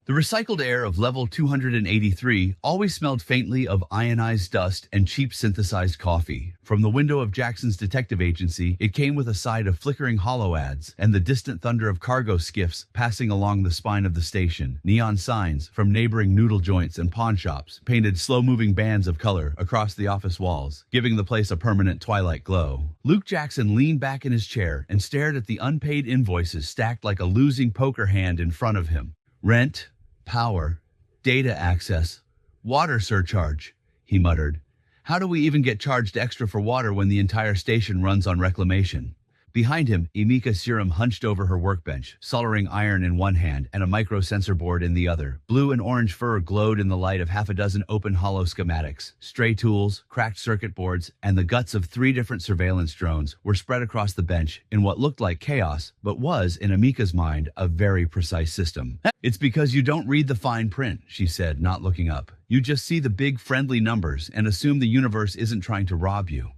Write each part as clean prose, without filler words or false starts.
The recycled air of level 283 always smelled faintly of ionized dust and cheap synthesized coffee. From the window of Jackson's detective agency, it came with a side of flickering hollow ads and the distant thunder of cargo skiffs passing along the spine of the station. Neon signs from neighboring noodle joints and pawn shops painted slow-moving bands of color across the office walls, giving the place a permanent twilight glow. Luke Jackson leaned back in his chair and stared at the unpaid invoices stacked like a losing poker hand in front of him. Rent, power, data access, water surcharge, he muttered. How do we even get charged extra for water when the entire station runs on reclamation? Behind him, Emika Serum hunched over her workbench, soldering iron in one hand and a microsensor board in the other. Blue and orange fur glowed in the light of half a dozen open hollow schematics. Stray tools, cracked circuit boards, and the guts of 3 different surveillance drones were spread across the bench in what looked like chaos, but was, in Emika's mind, a very precise system. It's because you don't read the fine print, she said, not looking up. You just see the big friendly numbers and assume the universe isn't trying to rob you.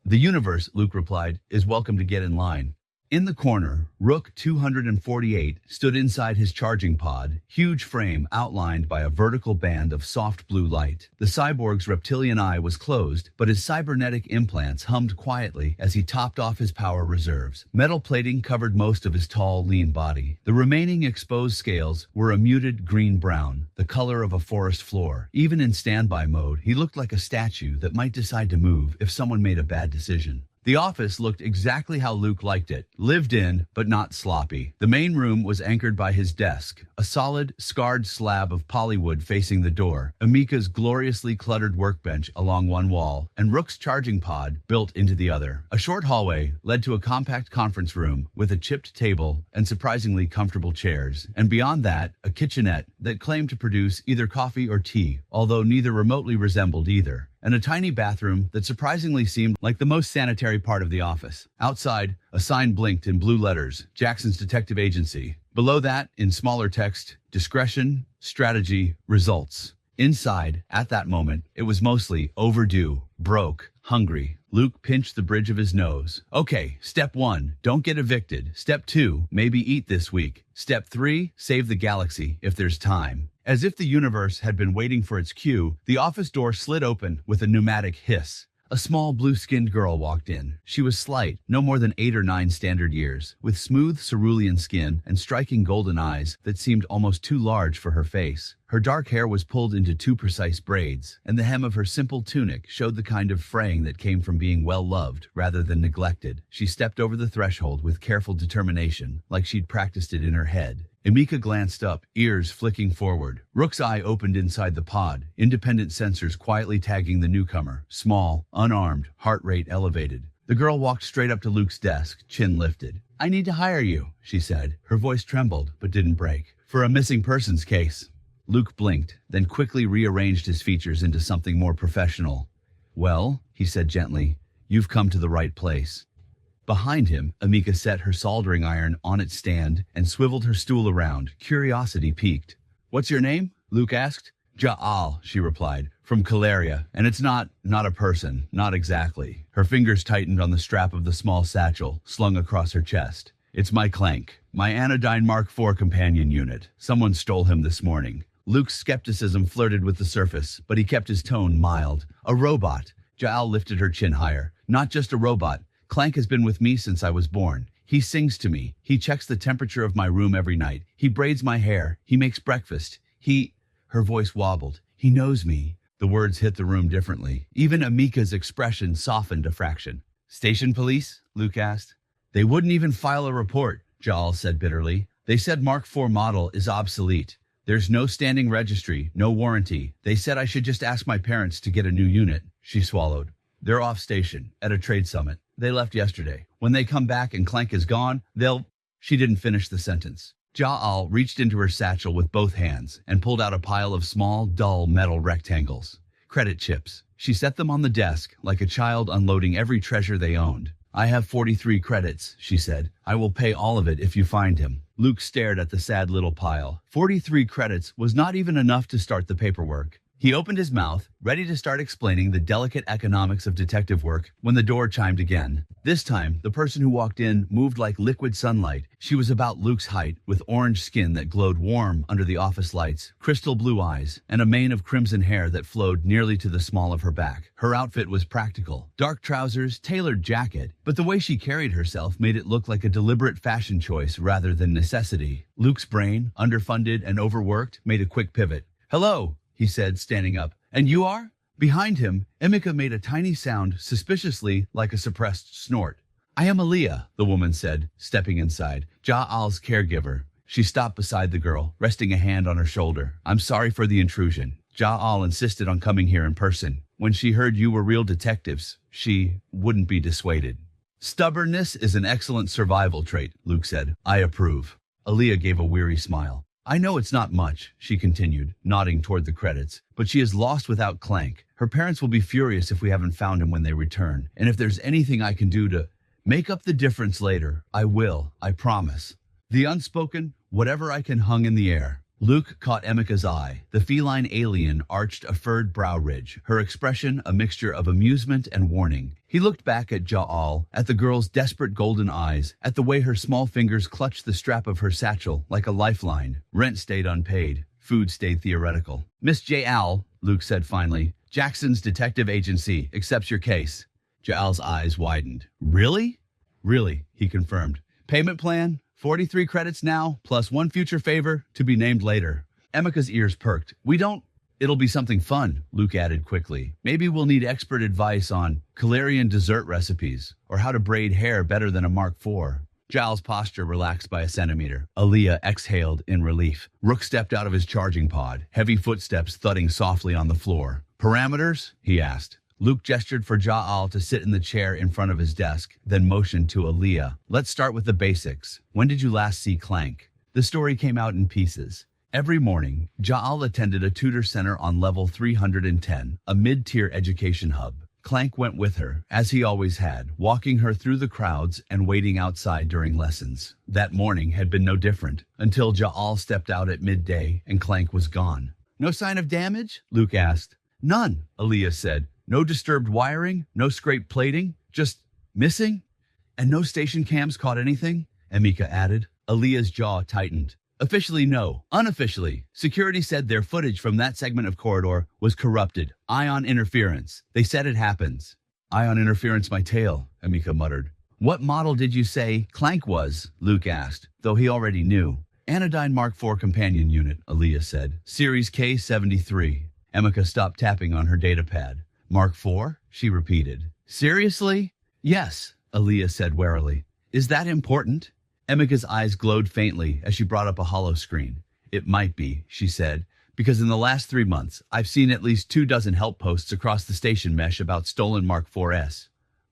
The universe, Luke replied, is welcome to get in line. In the corner, Rook 248 stood inside his charging pod, huge frame outlined by a vertical band of soft blue light. The cyborg's reptilian eye was closed, but his cybernetic implants hummed quietly as he topped off his power reserves. Metal plating covered most of his tall, lean body. The remaining exposed scales were a muted green-brown, the color of a forest floor. Even in standby mode, he looked like a statue that might decide to move if someone made a bad decision. The office looked exactly how Luke liked it, lived in, but not sloppy. The main room was anchored by his desk, a solid, scarred slab of polywood facing the door, Emika's gloriously cluttered workbench along one wall, and Rook's charging pod built into the other. A short hallway led to a compact conference room with a chipped table and surprisingly comfortable chairs, and beyond that, a kitchenette that claimed to produce either coffee or tea, although neither remotely resembled either, and a tiny bathroom that surprisingly seemed like the most sanitary part of the office. Outside, a sign blinked in blue letters, Jackson's Detective Agency. Below that, in smaller text, discretion, strategy, results. Inside, at that moment, it was mostly overdue, broke, hungry. Luke pinched the bridge of his nose. Okay, step 1, don't get evicted. Step 2, maybe eat this week. Step 3, save the galaxy if there's time. As if the universe had been waiting for its cue, the office door slid open with a pneumatic hiss. A small blue-skinned girl walked in. She was slight, no more than 8 or 9 standard years, with smooth cerulean skin and striking golden eyes that seemed almost too large for her face. Her dark hair was pulled into 2 precise braids, and the hem of her simple tunic showed the kind of fraying that came from being well-loved rather than neglected. She stepped over the threshold with careful determination, like she'd practiced it in her head. Emika glanced up, ears flicking forward. Rook's eye opened inside the pod, independent sensors quietly tagging the newcomer. Small, unarmed, heart rate elevated. The girl walked straight up to Luke's desk, chin lifted. I need to hire you, she said. Her voice trembled, but didn't break. For a missing persons case. Luke blinked, then quickly rearranged his features into something more professional. Well, he said gently, you've come to the right place. Behind him, Emika set her soldering iron on its stand and swiveled her stool around, curiosity piqued. What's your name? Luke asked. Ja'al, she replied, from Calaria, and it's not a person, not exactly. Her fingers tightened on the strap of the small satchel, slung across her chest. It's my clank, my Anodyne Mark 4 companion unit. Someone stole him this morning. Luke's skepticism flirted with the surface, but he kept his tone mild. A robot. Ja'al lifted her chin higher. Not just a robot. Clank has been with me since I was born. He sings to me. He checks the temperature of my room every night. He braids my hair. He makes breakfast. Her voice wobbled. He knows me. The words hit the room differently. Even Emika's expression softened a fraction. Station police? Luke asked. They wouldn't even file a report, Ja'al said bitterly. They said Mark 4 model is obsolete. There's no standing registry, no warranty. They said I should just ask my parents to get a new unit. She swallowed. They're off station, at a trade summit. They left yesterday. When they come back and Clank is gone, She didn't finish the sentence. Ja'al reached into her satchel with both hands and pulled out a pile of small, dull metal rectangles. Credit chips. She set them on the desk like a child unloading every treasure they owned. I have 43 credits, she said. I will pay all of it if you find him. Luke stared at the sad little pile. 43 credits was not even enough to start the paperwork. He opened his mouth, ready to start explaining the delicate economics of detective work, when the door chimed again. This time, the person who walked in moved like liquid sunlight. She was about Luke's height, with orange skin that glowed warm under the office lights, crystal blue eyes, and a mane of crimson hair that flowed nearly to the small of her back. Her outfit was practical. Dark trousers, tailored jacket, but the way she carried herself made it look like a deliberate fashion choice rather than necessity. Luke's brain, underfunded and overworked, made a quick pivot. "Hello," he said, standing up. "And you are?" Behind him, Emika made a tiny sound, suspiciously like a suppressed snort. "I am Alia," the woman said, stepping inside. "Ja'al's caregiver." She stopped beside the girl, resting a hand on her shoulder. "I'm sorry for the intrusion. Ja'al insisted on coming here in person. When she heard you were real detectives, she wouldn't be dissuaded." "Stubbornness is an excellent survival trait," Luke said. "I approve." Alia gave a weary smile. "I know it's not much," she continued, nodding toward the credits, "but she is lost without Clank. Her parents will be furious if we haven't found him when they return. And if there's anything I can do to make up the difference later, I will, I promise." The unspoken, whatever I can hung in the air. Luke caught Emika's eye. The feline alien arched a furred brow ridge, her expression a mixture of amusement and warning. He looked back at Ja'al, at the girl's desperate golden eyes, at the way her small fingers clutched the strap of her satchel like a lifeline. Rent stayed unpaid. Food stayed theoretical. "Miss Ja'al," Luke said finally, "Jackson's detective agency accepts your case." Ja'al's eyes widened. "Really?" "Really," he confirmed. "Payment plan? 43 credits now, plus one future favor to be named later." Emika's ears perked. It'll be something fun," Luke added quickly. "Maybe we'll need expert advice on Calarian dessert recipes, or how to braid hair better than a Mark IV. Giles' posture relaxed by a centimeter. Alia exhaled in relief. Rook stepped out of his charging pod, heavy footsteps thudding softly on the floor. "Parameters?" he asked. Luke gestured for Ja'al to sit in the chair in front of his desk, then motioned to Alia. "Let's start with the basics. When did you last see Clank?" The story came out in pieces. Every morning, Ja'al attended a tutor center on level 310, a mid-tier education hub. Clank went with her, as he always had, walking her through the crowds and waiting outside during lessons. That morning had been no different, until Ja'al stepped out at midday and Clank was gone. "No sign of damage?" Luke asked. "None," Alia said. "No disturbed wiring, no scraped plating, just missing." "And no station cams caught anything?" Emika added. Alia's jaw tightened. "Officially, no. Unofficially, security said their footage from that segment of corridor was corrupted. Ion interference. They said it happens." "Ion interference my tail," Emika muttered. "What model did you say Clank was?" Luke asked, though he already knew. "Anodyne Mark IV companion unit," Alia said. "Series K73. Emika stopped tapping on her datapad. "Mark IV?" she repeated. "Seriously?" "Yes," Alia said warily. "Is that important?" Emika's eyes glowed faintly as she brought up a hollow screen. "It might be," she said, "because in the last 3 months, I've seen at least 24 help posts across the station mesh about stolen Mark IVs.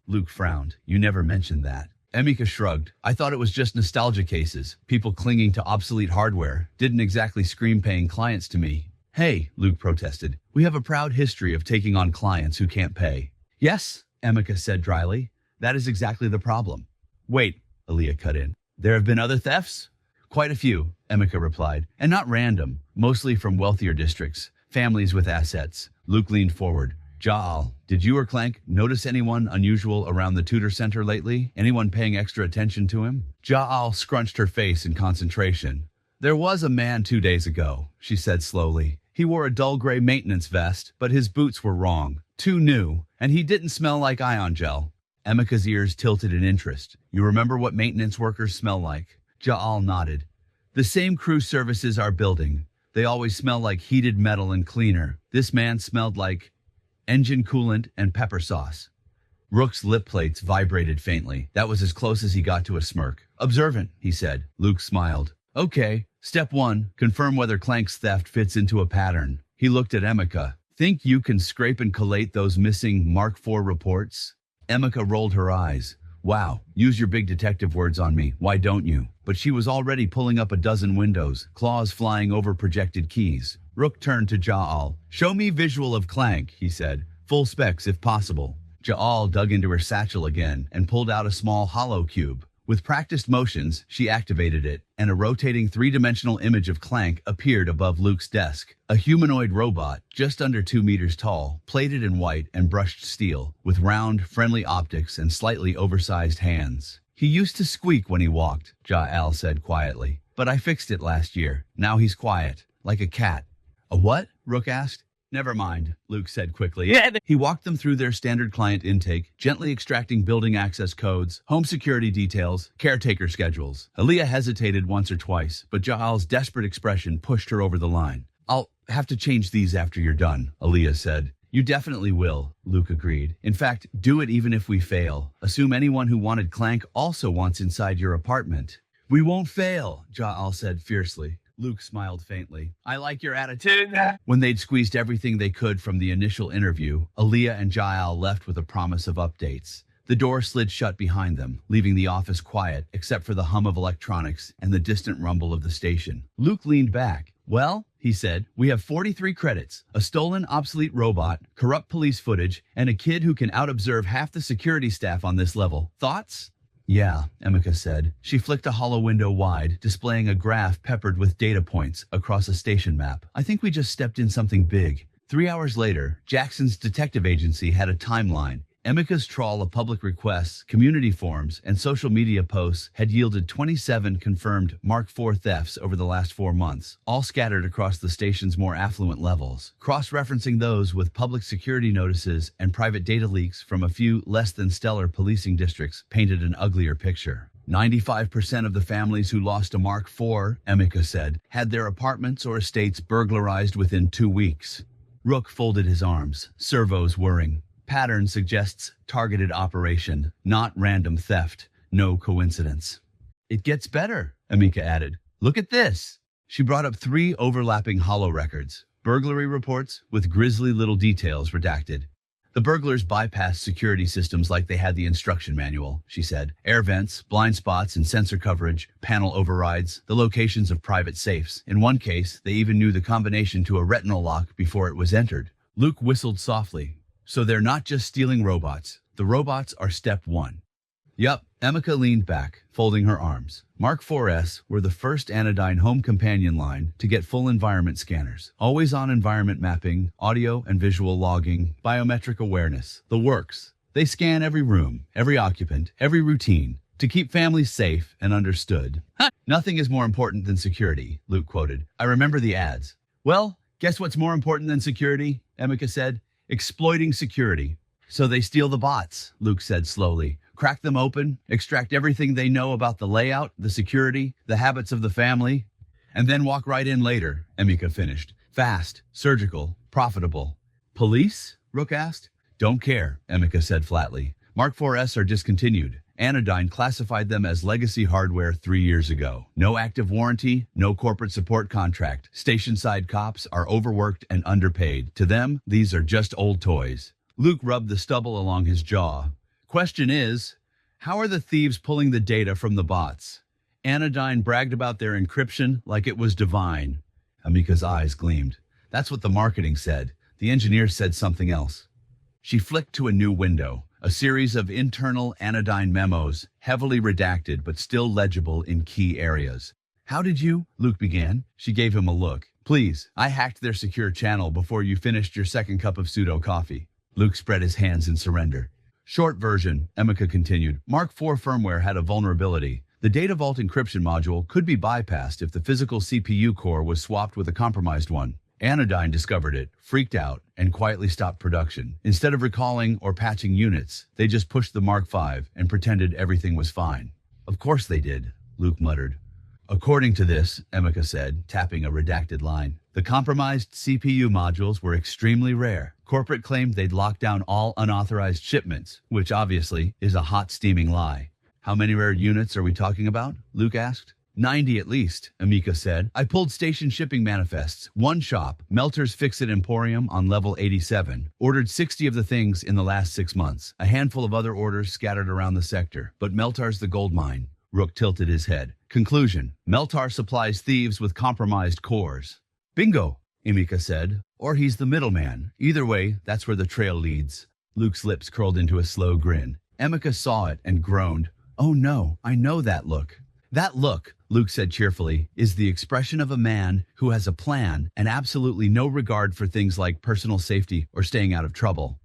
Luke frowned. "You never mentioned that." Emika shrugged. "I thought it was just nostalgia cases, people clinging to obsolete hardware. Didn't exactly scream paying clients to me." "Hey," Luke protested, "we have a proud history of taking on clients who can't pay." "Yes," Emika said dryly, "that is exactly the problem." "Wait," Alia cut in. "There have been other thefts?" "Quite a few," Emika replied, "and not random, mostly from wealthier districts, families with assets." Luke leaned forward. "Ja'al, did you or Clank notice anyone unusual around the tutor center lately? Anyone paying extra attention to him?" Ja'al scrunched her face in concentration. "There was a man 2 days ago," she said slowly. "He wore a dull gray maintenance vest, but his boots were wrong. Too new, and he didn't smell like ion gel." Emika's ears tilted in interest. "You remember what maintenance workers smell like?" Ja'al nodded. "The same crew services our building. They always smell like heated metal and cleaner. This man smelled like engine coolant and pepper sauce." Rook's lip plates vibrated faintly. That was as close as he got to a smirk. "Observant," he said. Luke smiled. "Okay. Step 1, confirm whether Clank's theft fits into a pattern." He looked at Emika. "Think you can scrape and collate those missing Mark IV reports?" Emika rolled her eyes. "Wow, use your big detective words on me, why don't you?" But she was already pulling up a dozen windows, claws flying over projected keys. Rook turned to Ja'al. "Show me visual of Clank," he said. "Full specs if possible." Ja'al dug into her satchel again and pulled out a small hollow cube. With practiced motions, she activated it, and a rotating three-dimensional image of Clank appeared above Luke's desk. A humanoid robot, just under 2 meters tall, plated in white and brushed steel, with round, friendly optics and slightly oversized hands. He used to squeak when he walked, Al said quietly. But I fixed it last year. Now he's quiet, like a cat. A what? Rook asked. Never mind, Luke said quickly. He walked them through their standard client intake, gently extracting building access codes, home security details, caretaker schedules. Alia hesitated once or twice, but Ja'al's desperate expression pushed her over the line. I'll have to change these after you're done, Alia said. You definitely will, Luke agreed. In fact, do it even if we fail. Assume anyone who wanted Clank also wants inside your apartment. We won't fail, Ja'al said fiercely. Luke smiled faintly. I like your attitude. When they'd squeezed everything they could from the initial interview, Alia and Ja'al left with a promise of updates. The door slid shut behind them, leaving the office quiet except for the hum of electronics and the distant rumble of the station. Luke leaned back. Well, he said, we have 43 credits, a stolen obsolete robot, corrupt police footage, and a kid who can out-observe half the security staff on this level. Thoughts? Yeah, Emeka said. She flicked a hollow window wide, displaying a graph peppered with data points across a station map. I think we just stepped in something big. 3 hours later, Jackson's detective agency had a timeline. Emeka's trawl of public requests, community forums, and social media posts had yielded 27 confirmed Mark IV thefts over the last 4 months, all scattered across the station's more affluent levels. Cross-referencing those with public security notices and private data leaks from a few less-than-stellar policing districts painted an uglier picture. 95% of the families who lost a Mark IV, Emeka said, had their apartments or estates burglarized within 2 weeks. Rook folded his arms, servos whirring. Pattern suggests targeted operation, not random theft. No coincidence. It gets better, Emeka added. Look at this. She brought up 3 overlapping holo records, burglary reports with grisly little details redacted. The burglars bypassed security systems like they had the instruction manual, she said. Air vents, blind spots and sensor coverage, panel overrides, the locations of private safes. In one case, they even knew the combination to a retinal lock before it was entered. Luke whistled softly. So they're not just stealing robots. The robots are step 1. Yup, Emeka leaned back, folding her arms. Mark IVs were the first Anodyne home companion line to get full environment scanners. Always-on environment mapping, audio and visual logging, biometric awareness. The works. They scan every room, every occupant, every routine, to keep families safe and understood. Nothing is more important than security, Luke quoted. I remember the ads. Well, guess what's more important than security? Emeka said. Exploiting security. So they steal the bots, Luke said slowly. Crack them open, extract everything they know about the layout, the security, the habits of the family, and then walk right in later, Emeka finished. Fast, surgical, profitable. Police? Rook asked. Don't care, Emeka said flatly. Mark IVs are discontinued. Anodyne classified them as legacy hardware 3 years ago. No active warranty, no corporate support contract. Station-side cops are overworked and underpaid. To them, these are just old toys. Luke rubbed the stubble along his jaw. Question is, how are the thieves pulling the data from the bots? Anodyne bragged about their encryption like it was divine. Emeka's eyes gleamed. That's what the marketing said. The engineers said something else. She flicked to a new window. A series of internal Anodyne memos, heavily redacted but still legible in key areas. How did you? Luke began. She gave him a look. Please, I hacked their secure channel before you finished your second cup of pseudo coffee. Luke spread his hands in surrender. Short version, Emeka continued. Mark IV firmware had a vulnerability. The data vault encryption module could be bypassed if the physical CPU core was swapped with a compromised one. Anodyne discovered it, freaked out, and quietly stopped production. Instead of recalling or patching units, they just pushed the Mark V and pretended everything was fine. Of course they did, Luke muttered. According to this, Emeka said, tapping a redacted line, the compromised CPU modules were extremely rare. Corporate claimed they'd locked down all unauthorized shipments, which obviously is a hot steaming lie. How many rare units are we talking about? Luke asked. 90 at least, Emeka said. I pulled station shipping manifests. One shop, Melter's Fix-It Emporium on level 87, ordered 60 of the things in the last 6 months. A handful of other orders scattered around the sector. But Meltar's the gold mine. Rook tilted his head. Conclusion. Meltar supplies thieves with compromised cores. Bingo, Emeka said. Or he's the middleman. Either way, that's where the trail leads. Luke's lips curled into a slow grin. Emeka saw it and groaned. Oh no, I know that look. That look, Luke said cheerfully, is the expression of a man who has a plan and absolutely no regard for things like personal safety or staying out of trouble.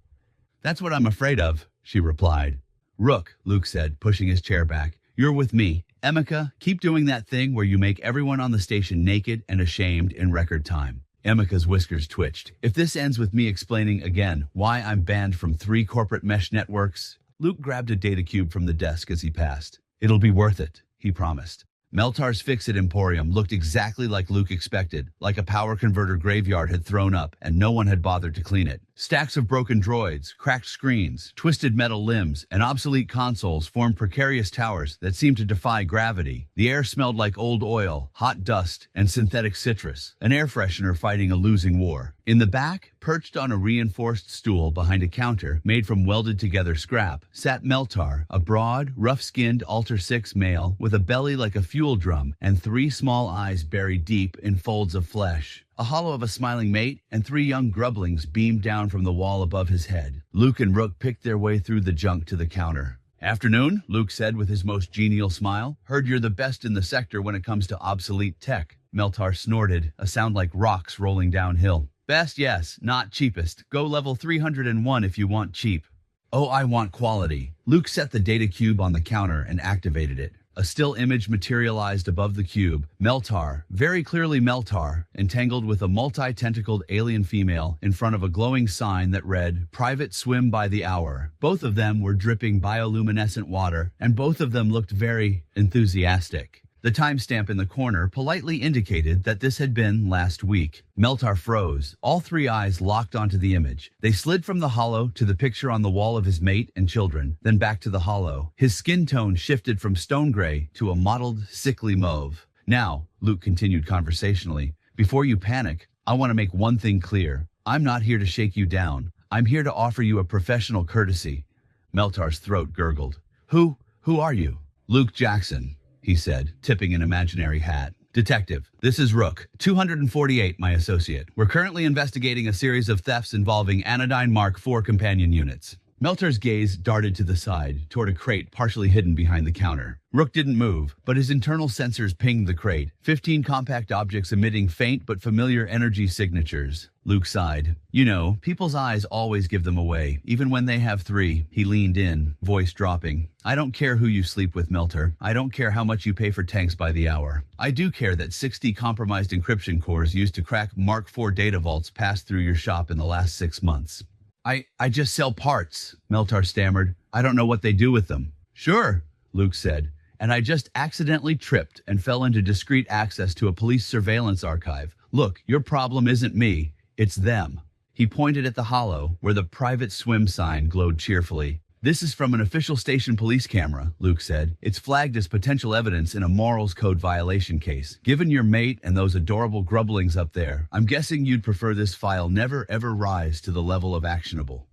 That's what I'm afraid of, she replied. Rook, Luke said, pushing his chair back. You're with me. Emeka, keep doing that thing where you make everyone on the station naked and ashamed in record time. Emeka's whiskers twitched. If this ends with me explaining again why I'm banned from 3 corporate mesh networks. Luke grabbed a data cube from the desk as he passed. It'll be worth it, he promised. Meltar's Fix-It Emporium looked exactly like Luke expected, like a power converter graveyard had thrown up and no one had bothered to clean it. Stacks of broken droids, cracked screens, twisted metal limbs, and obsolete consoles formed precarious towers that seemed to defy gravity. The air smelled like old oil, hot dust, and synthetic citrus, an air freshener fighting a losing war. In the back, perched on a reinforced stool behind a counter made from welded-together scrap, sat Meltar, a broad, rough-skinned Alter 6 male with a belly like a fuel drum and 3 small eyes buried deep in folds of flesh. A hollow of a smiling mate and 3 young grublings beamed down from the wall above his head. Luke and Rook picked their way through the junk to the counter. Afternoon, Luke said with his most genial smile. Heard you're the best in the sector when it comes to obsolete tech. Meltar snorted, a sound like rocks rolling downhill. Best, yes, not cheapest. Go level 301 if you want cheap. Oh, I want quality. Luke set the data cube on the counter and activated it. A still image materialized above the cube. Meltar, very clearly Meltar, entangled with a multi-tentacled alien female in front of a glowing sign that read, Private Swim by the Hour. Both of them were dripping bioluminescent water, and both of them looked very enthusiastic. The timestamp in the corner politely indicated that this had been last week. Meltar froze, all 3 eyes locked onto the image. They slid from the hollow to the picture on the wall of his mate and children, then back to the hollow. His skin tone shifted from stone gray to a mottled, sickly mauve. Now, Luke continued conversationally, before you panic, I want to make one thing clear. I'm not here to shake you down. I'm here to offer you a professional courtesy. Meltar's throat gurgled. Who are you? Luke Jackson, he said, tipping an imaginary hat. Detective, this is Rook, 248, my associate. We're currently investigating a series of thefts involving Anodyne Mark 4 companion units. Meltar's gaze darted to the side, toward a crate partially hidden behind the counter. Rook didn't move, but his internal sensors pinged the crate, 15 compact objects emitting faint but familiar energy signatures. Luke sighed. You know, people's eyes always give them away, even when they have 3. He leaned in, voice dropping. I don't care who you sleep with, Meltar. I don't care how much you pay for tanks by the hour. I do care that 60 compromised encryption cores used to crack Mark 4 data vaults passed through your shop in the last 6 months. I just sell parts, Meltar stammered. I don't know what they do with them. Sure, Luke said, and I just accidentally tripped and fell into discreet access to a police surveillance archive. Look, your problem isn't me, it's them. He pointed at the hollow, where the private swim sign glowed cheerfully. This is from an official station police camera, Luke said. It's flagged as potential evidence in a morals code violation case. Given your mate and those adorable grubblings up there, I'm guessing you'd prefer this file never ever rise to the level of actionable.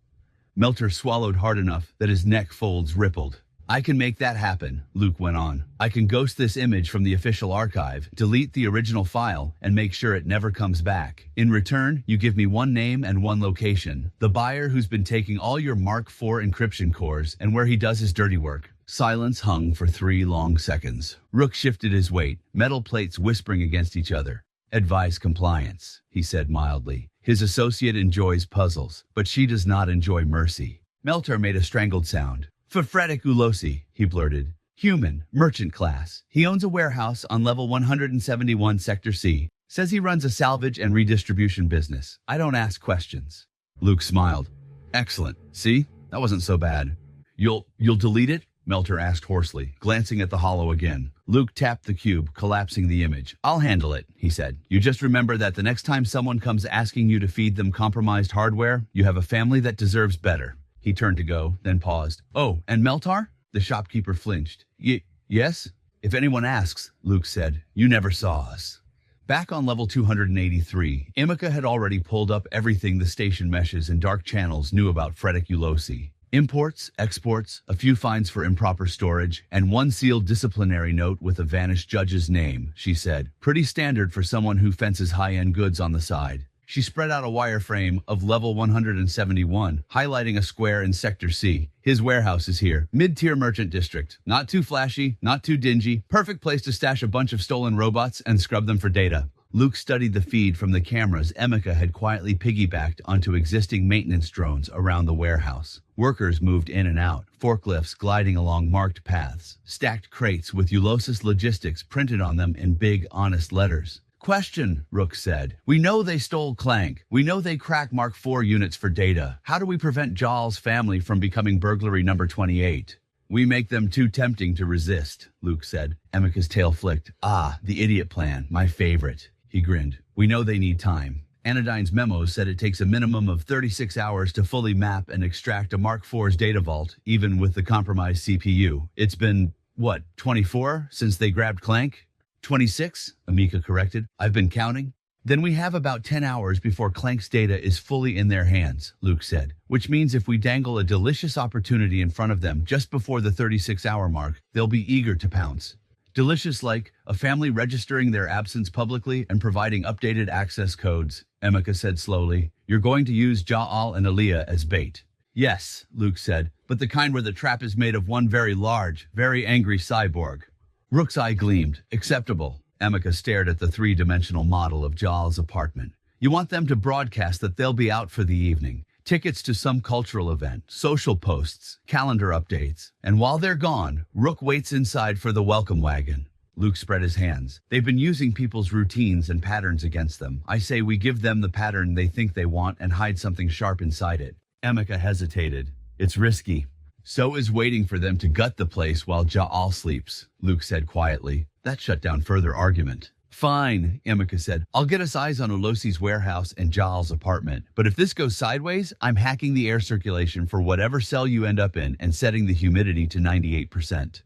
Meltar swallowed hard enough that his neck folds rippled. I can make that happen, Luke went on. I can ghost this image from the official archive, delete the original file, and make sure it never comes back. In return, you give me one name and one location. The buyer who's been taking all your Mark IV encryption cores and where he does his dirty work. Silence hung for 3 long seconds. Rook shifted his weight, metal plates whispering against each other. Advise compliance, he said mildly. His associate enjoys puzzles, but she does not enjoy mercy. Meltar made a strangled sound. Frederick Ulosi, he blurted. Human, merchant class. He owns a warehouse on level 171 Sector C. Says he runs a salvage and redistribution business. I don't ask questions. Luke smiled. Excellent. See? That wasn't so bad. You'll delete it? Meltar asked hoarsely, glancing at the hollow again. Luke tapped the cube, collapsing the image. I'll handle it, he said. You just remember that the next time someone comes asking you to feed them compromised hardware, you have a family that deserves better. He turned to go, then paused. Oh, and Meltar? The shopkeeper flinched. Yes? If anyone asks, Luke said, you never saw us. Back on level 283, Emeka had already pulled up everything the station meshes and dark channels knew about Frederick Ulosi. Imports, exports, a few fines for improper storage, and one sealed disciplinary note with a vanished judge's name, she said. Pretty standard for someone who fences high-end goods on the side. She spread out a wireframe of level 171, highlighting a square in Sector C. His warehouse is here. Mid-tier merchant district. Not too flashy, not too dingy. Perfect place to stash a bunch of stolen robots and scrub them for data. Luke studied the feed from the cameras Emeka had quietly piggybacked onto existing maintenance drones around the warehouse. Workers moved in and out, forklifts gliding along marked paths, stacked crates with Ulysses Logistics printed on them in big, honest letters. Question, Rook said. We know they stole Clank. We know they crack Mark IV units for data. How do we prevent Jaal's family from becoming burglary number 28? We make them too tempting to resist, Luke said. Emeka's tail flicked. Ah, the idiot plan, my favorite. He grinned. We know they need time. Anodyne's memo said it takes a minimum of 36 hours to fully map and extract a Mark IV's data vault, even with the compromised CPU. It's been, 24 since they grabbed Clank? 26, Emeka corrected. I've been counting. Then we have about 10 hours before Clank's data is fully in their hands, Luke said, which means if we dangle a delicious opportunity in front of them just before the 36-hour mark, they'll be eager to pounce. Delicious like a family registering their absence publicly and providing updated access codes, Emeka said slowly. You're going to use Jaal and Alia as bait. Yes, Luke said, but the kind where the trap is made of one very large, very angry cyborg. Rook's eye gleamed. Acceptable. Emeka stared at the three-dimensional model of Jaal's apartment. You want them to broadcast that they'll be out for the evening. Tickets to some cultural event, social posts, calendar updates. And while they're gone, Rook waits inside for the welcome wagon. Luke spread his hands. They've been using people's routines and patterns against them. I say we give them the pattern they think they want and hide something sharp inside it. Emeka hesitated. It's risky. So is waiting for them to gut the place while Jaal sleeps, Luke said quietly. That shut down further argument. Fine, Emeka said. I'll get us eyes on Ulysses' warehouse and Jaal's apartment. But if this goes sideways, I'm hacking the air circulation for whatever cell you end up in and setting the humidity to 98%.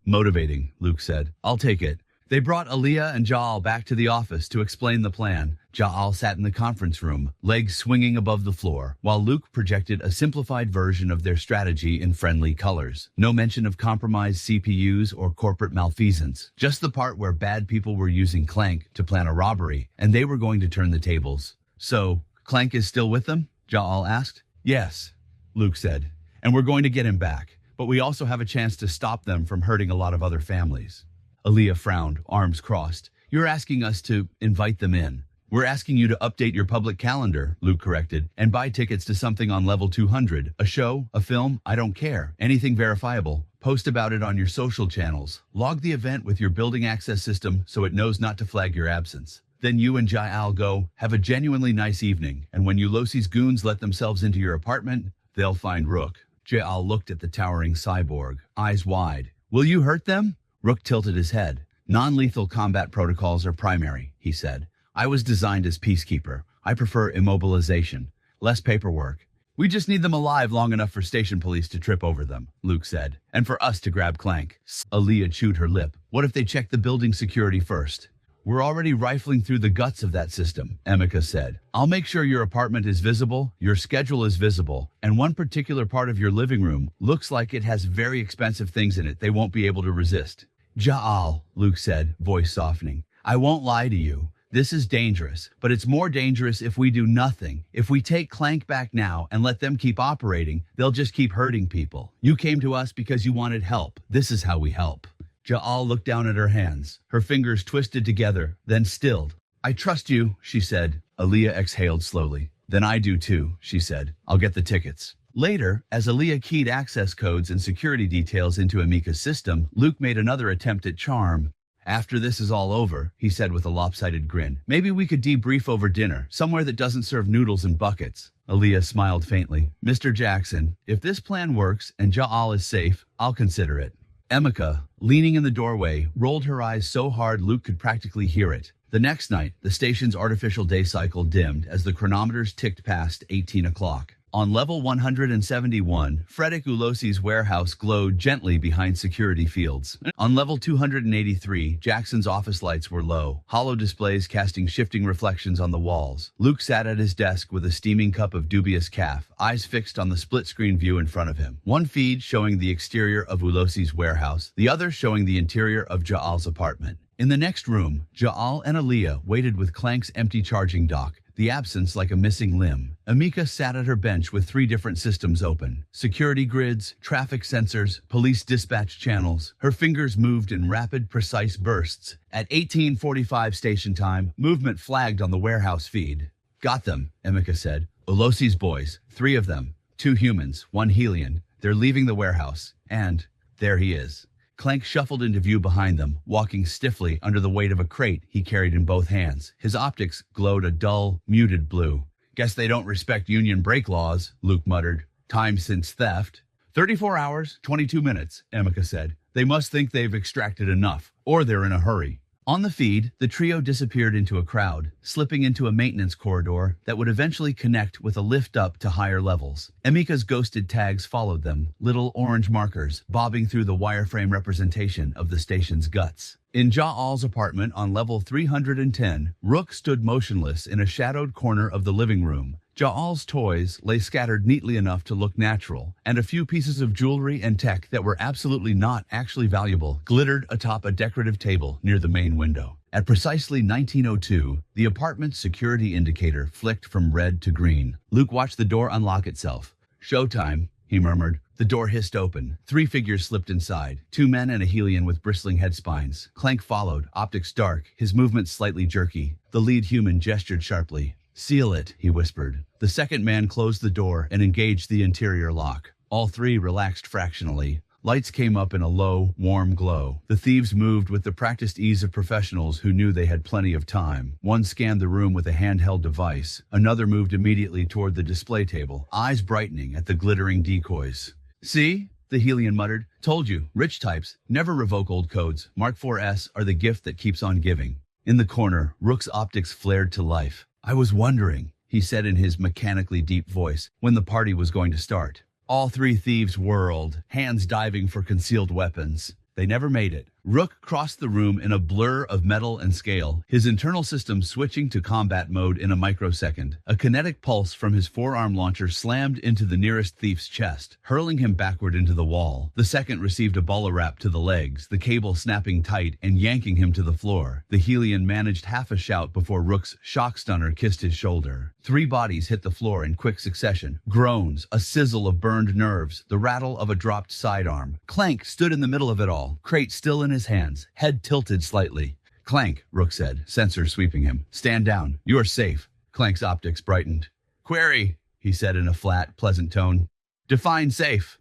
Motivating, Luke said. I'll take it. They brought Alia and Jaal back to the office to explain the plan. Jaal sat in the conference room, legs swinging above the floor, while Luke projected a simplified version of their strategy in friendly colors. No mention of compromised CPUs or corporate malfeasance, just the part where bad people were using Clank to plan a robbery, and they were going to turn the tables. So, Clank is still with them? Jaal asked. Yes, Luke said, and we're going to get him back, but we also have a chance to stop them from hurting a lot of other families. Alia frowned, arms crossed. You're asking us to invite them in. We're asking you to update your public calendar, Luke corrected, and buy tickets to something on level 200. A show, a film, I don't care. Anything verifiable. Post about it on your social channels. Log the event with your building access system so it knows not to flag your absence. Then you and Jaal go, have a genuinely nice evening, and when Ulysses' goons let themselves into your apartment, they'll find Rook. Jaal looked at the towering cyborg, eyes wide. Will you hurt them? Rook tilted his head. Non-lethal combat protocols are primary, he said. I was designed as peacekeeper. I prefer immobilization. Less paperwork. We just need them alive long enough for station police to trip over them, Luke said. And for us to grab Clank. Alia chewed her lip. What if they check the building security first? We're already rifling through the guts of that system, Emeka said. I'll make sure your apartment is visible, your schedule is visible, and one particular part of your living room looks like it has very expensive things in it they won't be able to resist. Jaal, Luke said, voice softening. I won't lie to you. This is dangerous, but it's more dangerous if we do nothing. If we take Clank back now and let them keep operating, they'll just keep hurting people. You came to us because you wanted help. This is how we help. Jaal looked down at her hands. Her fingers twisted together, then stilled. I trust you, she said. Alia exhaled slowly. Then I do too, she said. I'll get the tickets. Later, as Alia keyed access codes and security details into Emeka's system, Luke made another attempt at charm. After this is all over, he said with a lopsided grin, maybe we could debrief over dinner, somewhere that doesn't serve noodles and buckets. Alia smiled faintly. Mr. Jackson, if this plan works and Jaal is safe, I'll consider it. Emeka, leaning in the doorway, rolled her eyes so hard Luke could practically hear it. The next night, the station's artificial day cycle dimmed as the chronometers ticked past 18 o'clock. On level 171, Frederick Ulysses' warehouse glowed gently behind security fields. On level 283, Jackson's office lights were low, hollow displays casting shifting reflections on the walls. Luke sat at his desk with a steaming cup of dubious caf, eyes fixed on the split-screen view in front of him. One feed showing the exterior of Ulysses' warehouse, the other showing the interior of Jaal's apartment. In the next room, Jaal and Alia waited with Clank's empty charging dock, the absence like a missing limb. Amika sat at her bench with 3 different systems open. Security grids, traffic sensors, police dispatch channels. Her fingers moved in rapid, precise bursts. At 18:45 station time, movement flagged on the warehouse feed. Got them, Amika said. Ulosi's boys, 3 of them. 2 humans, 1 Helian. They're leaving the warehouse. And there he is. Clank shuffled into view behind them, walking stiffly under the weight of a crate he carried in both hands. His optics glowed a dull, muted blue. Guess they don't respect union break laws, Luke muttered. Time since theft. 34 hours, 22 minutes, Amika said. They must think they've extracted enough, or they're in a hurry. On the feed, the trio disappeared into a crowd, slipping into a maintenance corridor that would eventually connect with a lift up to higher levels. Amika's ghosted tags followed them, little orange markers bobbing through the wireframe representation of the station's guts. In Ja'al's apartment on level 310, Rook stood motionless in a shadowed corner of the living room. Ja'al's toys lay scattered neatly enough to look natural, and a few pieces of jewelry and tech that were absolutely not actually valuable glittered atop a decorative table near the main window. At precisely 19:02, the apartment's security indicator flicked from red to green. Luke watched the door unlock itself. Showtime, he murmured. The door hissed open. 3 figures slipped inside, 2 men and a Helian with bristling head spines. Clank followed, optics dark, his movements slightly jerky. The lead human gestured sharply. Seal it, he whispered. The second man closed the door and engaged the interior lock. All 3 relaxed fractionally. Lights came up in a low, warm glow. The thieves moved with the practiced ease of professionals who knew they had plenty of time. One scanned the room with a handheld device. Another moved immediately toward the display table, eyes brightening at the glittering decoys. See? The Helian muttered. Told you, rich types never revoke old codes. Mark 4S are the gift that keeps on giving. In the corner, Rook's optics flared to life. I was wondering, he said in his mechanically deep voice, when the party was going to start. All 3 thieves whirled, hands diving for concealed weapons. They never made it. Rook crossed the room in a blur of metal and scale, his internal system switching to combat mode in a microsecond. A kinetic pulse from his forearm launcher slammed into the nearest thief's chest, hurling him backward into the wall. The second received a bala wrap to the legs, the cable snapping tight and yanking him to the floor. The Helian managed half a shout before Rook's shock stunner kissed his shoulder. 3 bodies hit the floor in quick succession. Groans, a sizzle of burned nerves, the rattle of a dropped sidearm. Clank stood in the middle of it all, crate still in his hands, head tilted slightly. Clank, Rook said, sensor sweeping him. Stand down. You're safe. Clank's optics brightened. Query, he said in a flat, pleasant tone. Define safe.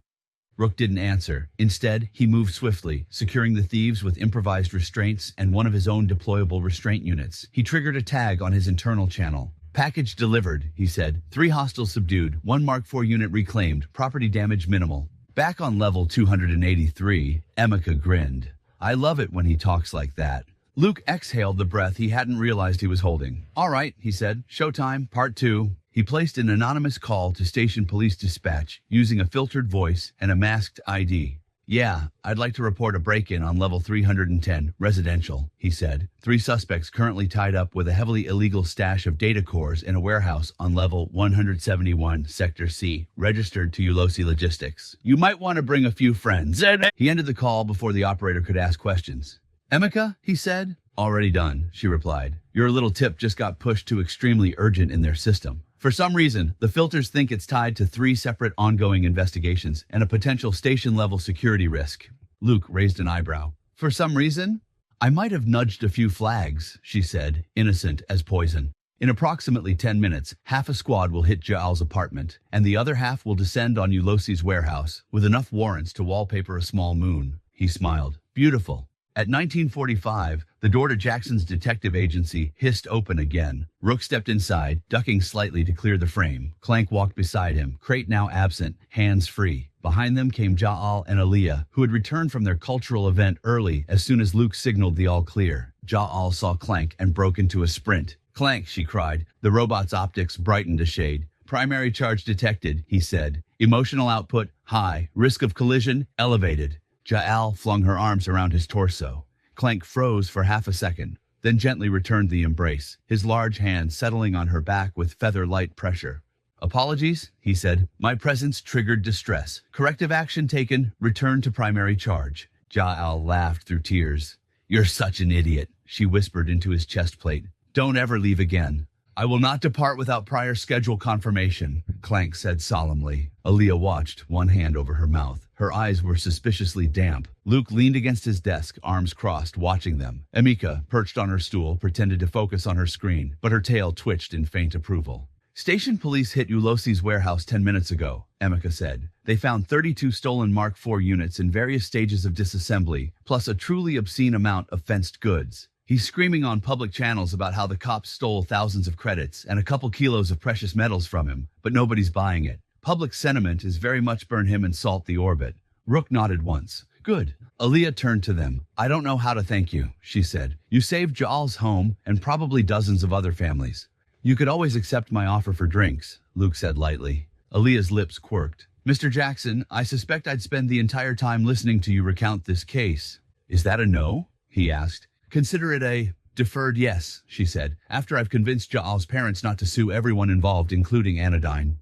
Rook didn't answer. Instead, he moved swiftly, securing the thieves with improvised restraints and one of his own deployable restraint units. He triggered a tag on his internal channel. Package delivered, he said. 3 hostiles subdued, 1 Mark 4 unit reclaimed, property damage minimal. Back on level 283, Amika grinned. I love it when he talks like that. Luke exhaled the breath he hadn't realized he was holding. All right, he said. Showtime, part 2. He placed an anonymous call to station police dispatch using a filtered voice and a masked ID. Yeah, I'd like to report a break-in on level 310, residential, he said. 3 suspects currently tied up with a heavily illegal stash of data cores in a warehouse on level 171, Sector C, registered to Ulosi Logistics. You might want to bring a few friends. He ended the call before the operator could ask questions. Amika, he said. Already done, she replied. Your little tip just got pushed to extremely urgent in their system. For some reason, the filters think it's tied to 3 separate ongoing investigations and a potential station-level security risk. Luke raised an eyebrow. For some reason? I might have nudged a few flags, she said, innocent as poison. In approximately 10 minutes, half a squad will hit Ja'al's apartment, and the other half will descend on Ulosi's warehouse, with enough warrants to wallpaper a small moon. He smiled. Beautiful. At 1945, the door to Jackson's detective agency hissed open again. Rook stepped inside, ducking slightly to clear the frame. Clank walked beside him, crate now absent, hands free. Behind them came Ja'al and Alia, who had returned from their cultural event early as soon as Luke signaled the all clear. Ja'al saw Clank and broke into a sprint. Clank, she cried. The robot's optics brightened a shade. Primary charge detected, he said. Emotional output, high. Risk of collision, elevated. Ja'al flung her arms around his torso. Clank froze for half a second, then gently returned the embrace, his large hand settling on her back with feather-light pressure. Apologies, he said. My presence triggered distress. Corrective action taken. Return to primary charge. Ja'al laughed through tears. You're such an idiot, she whispered into his chest plate. Don't ever leave again. I will not depart without prior schedule confirmation, Clank said solemnly. Alia watched, one hand over her mouth. Her eyes were suspiciously damp. Luke leaned against his desk, arms crossed, watching them. Emika, perched on her stool, pretended to focus on her screen, but her tail twitched in faint approval. Station police hit Ulosi's warehouse 10 minutes ago, Emika said. They found 32 stolen Mark IV units in various stages of disassembly, plus a truly obscene amount of fenced goods. He's screaming on public channels about how the cops stole thousands of credits and a couple kilos of precious metals from him, but nobody's buying it. Public sentiment is very much burn him and salt the orbit. Rook nodded once. Good. Alia turned to them. I don't know how to thank you, she said. You saved Ja'al's home and probably dozens of other families. You could always accept my offer for drinks, Luke said lightly. Alia's lips quirked. Mr. Jackson, I suspect I'd spend the entire time listening to you recount this case. Is that a no? He asked. Consider it a deferred yes, she said, after I've convinced Ja'al's parents not to sue everyone involved, including Anodyne.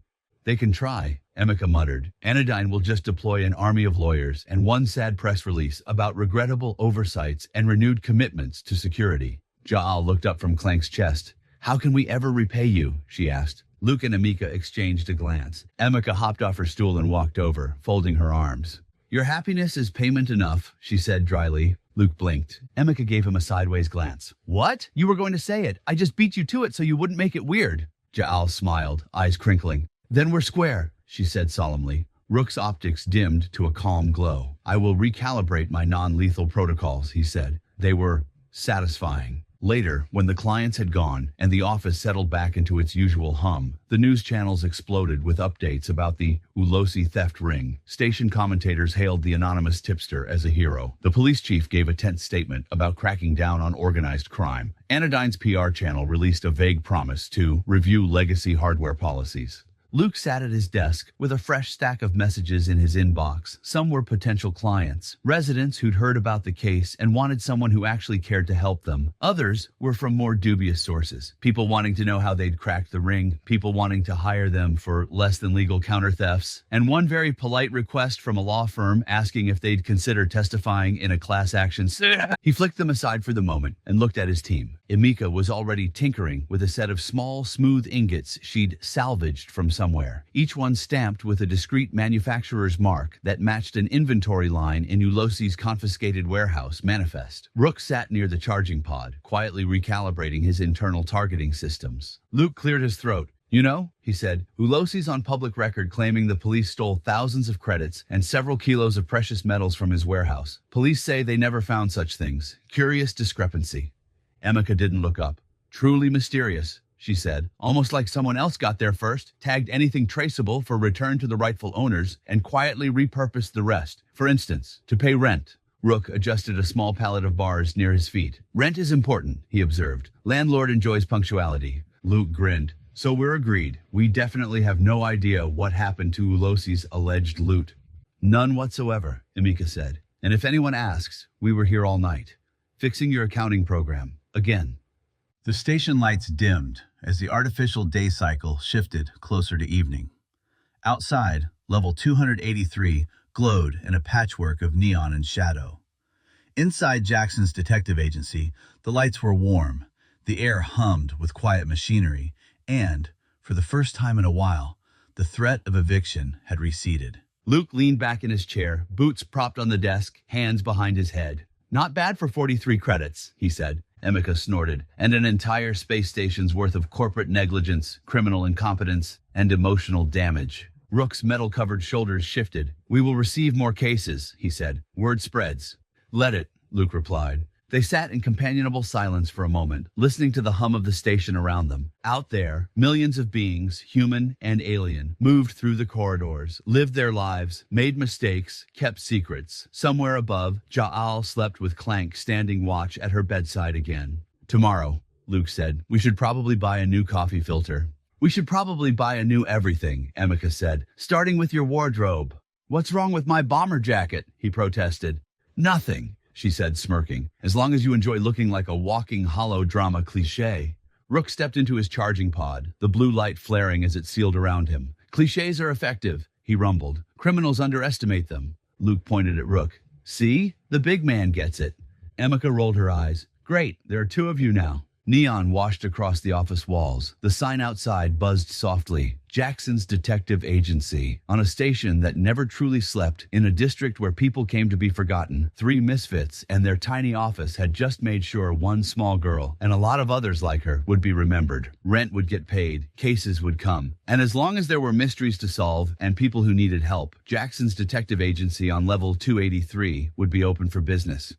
They can try, Emika muttered. Anodyne will just deploy an army of lawyers and one sad press release about regrettable oversights and renewed commitments to security. Ja'al looked up from Clank's chest. How can we ever repay you? She asked. Luke and Emika exchanged a glance. Emika hopped off her stool and walked over, folding her arms. Your happiness is payment enough, she said dryly. Luke blinked. Emika gave him a sideways glance. What? You were going to say it. I just beat you to it so you wouldn't make it weird. Ja'al smiled, eyes crinkling. Then we're square, she said solemnly. Rook's optics dimmed to a calm glow. I will recalibrate my non-lethal protocols, he said. They were satisfying. Later, when the clients had gone and the office settled back into its usual hum, the news channels exploded with updates about the Ulosi theft ring. Station commentators hailed the anonymous tipster as a hero. The police chief gave a tense statement about cracking down on organized crime. Anodyne's PR channel released a vague promise to review legacy hardware policies. Luke sat at his desk with a fresh stack of messages in his inbox. Some were potential clients, residents who'd heard about the case and wanted someone who actually cared to help them. Others were from more dubious sources, people wanting to know how they'd cracked the ring, people wanting to hire them for less than legal counter thefts, and one very polite request from a law firm asking if they'd consider testifying in a class action. He flicked them aside for the moment and looked at his team. Emika was already tinkering with a set of small, smooth ingots she'd salvaged from somewhere, each one stamped with a discrete manufacturer's mark that matched an inventory line in Ulosi's confiscated warehouse manifest. Rook sat near the charging pod, quietly recalibrating his internal targeting systems. Luke cleared his throat. You know, he said, Ulosi's on public record claiming the police stole thousands of credits and several kilos of precious metals from his warehouse. Police say they never found such things. Curious discrepancy. Emika didn't look up. Truly mysterious, she said, almost like someone else got there first, tagged anything traceable for return to the rightful owners, and quietly repurposed the rest. For instance, to pay rent. Rook adjusted a small pallet of bars near his feet. Rent is important, he observed. Landlord enjoys punctuality. Luke grinned. So we're agreed. We definitely have no idea what happened to Ulosi's alleged loot. None whatsoever, Emika said. And if anyone asks, we were here all night. Fixing your accounting program. Again. The station lights dimmed as the artificial day cycle shifted closer to evening. Outside, level 283 glowed in a patchwork of neon and shadow. Inside Jackson's detective agency, the lights were warm, the air hummed with quiet machinery, and, for the first time in a while, the threat of eviction had receded. Luke leaned back in his chair, boots propped on the desk, hands behind his head. Not bad for 43 credits, he said. Emika snorted. And an entire space station's worth of corporate negligence, criminal incompetence, and emotional damage. Rook's metal-covered shoulders shifted. We will receive more cases, he said. Word spreads. Let it, Luke replied. They sat in companionable silence for a moment, listening to the hum of the station around them. Out there, millions of beings, human and alien, moved through the corridors, lived their lives, made mistakes, kept secrets. Somewhere above, Ja'al slept with Clank standing watch at her bedside again. Tomorrow, Luke said, we should probably buy a new coffee filter. We should probably buy a new everything, Emika said, starting with your wardrobe. What's wrong with my bomber jacket? He protested. Nothing, she said, smirking, as long as you enjoy looking like a walking holodrama cliché. Rook stepped into his charging pod, the blue light flaring as it sealed around him. Clichés are effective, he rumbled. Criminals underestimate them. Luke pointed at Rook. See? The big man gets it. Emika rolled her eyes. Great, there are two of you now. Neon washed across the office walls. The sign outside buzzed softly. Jackson's Detective Agency. On a station that never truly slept, in a district where people came to be forgotten, three misfits and their tiny office had just made sure one small girl, and a lot of others like her, would be remembered. Rent would get paid, cases would come. And as long as there were mysteries to solve and people who needed help, Jackson's Detective Agency on level 283 would be open for business.